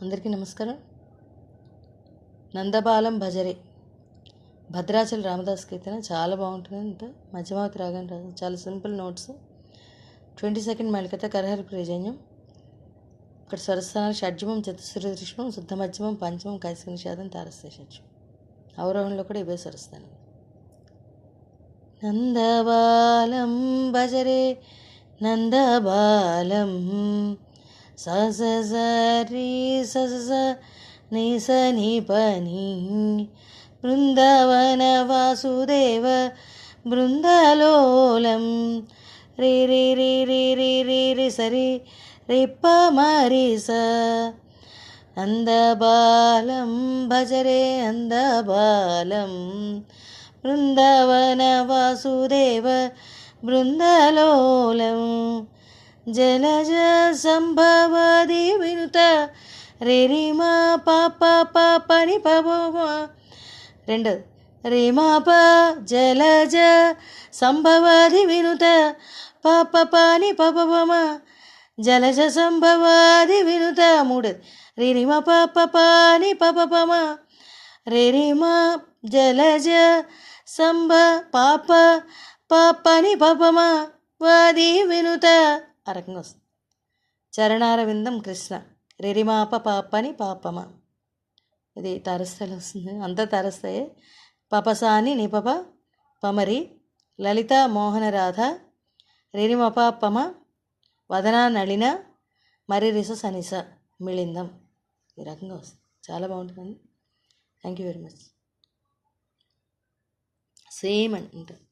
అందరికీ నమస్కారం. నందబాలం భజరే భద్రాచల రామదాస్ కీర్తన చాలా బాగుంటుంది. అంత మధ్యమావతి రాగం రాదు, చాలా సింపుల్ నోట్స్. 22 మేళకత కరహర ప్రయోజన్యం. ఇక్కడ స్వరస్థానాలు షడ్జమం, చతుశ్రుతిష్మం, శుద్ధ మధ్యమం, పంచమం, కైసిక నిషాదం, తారస్థ షడ్జం. అవరోహణలో కూడా ఇవే స్వరస్థానం. నందబాలం భజరే నందబాలం స స స రి స స స ని స ని ప ని బృందావన వాసుదేవ బృందలోలం రి రి రి రి రి రి రి సరి రి ప మరి స నందబాలం భజరే నందబాలం బృందావన వాసుదేవ బృందలోలం జలజ సంభవాది వినుత రేరిమా పాప పాపని పబ రెండు రేమా ప జలజ సంభవాది వినుత పాప పాని పబమ జలజ సంభవాది వినుత మూడు రేరిమా పాప పాని పబమ రేరిమా జలజ సంభ పాప పాపని పబమ వాది వినుత ఆ రకంగా వస్తుంది. చరణారవిందం కృష్ణ రిరిమాప పాపని పాపమ, ఇది తారస్థాయిలో వస్తుంది. అంతా తారస్థాయే. పపసాని నిపప పమరి లలిత మోహన రాధ రిరిమపాపమ వదన నళిన మరి రిస సనిస మిళిందం, ఈ రకంగా వస్తుంది. చాలా బాగుంటుందండి. Thank you very much. Same అని ఉంటుంది.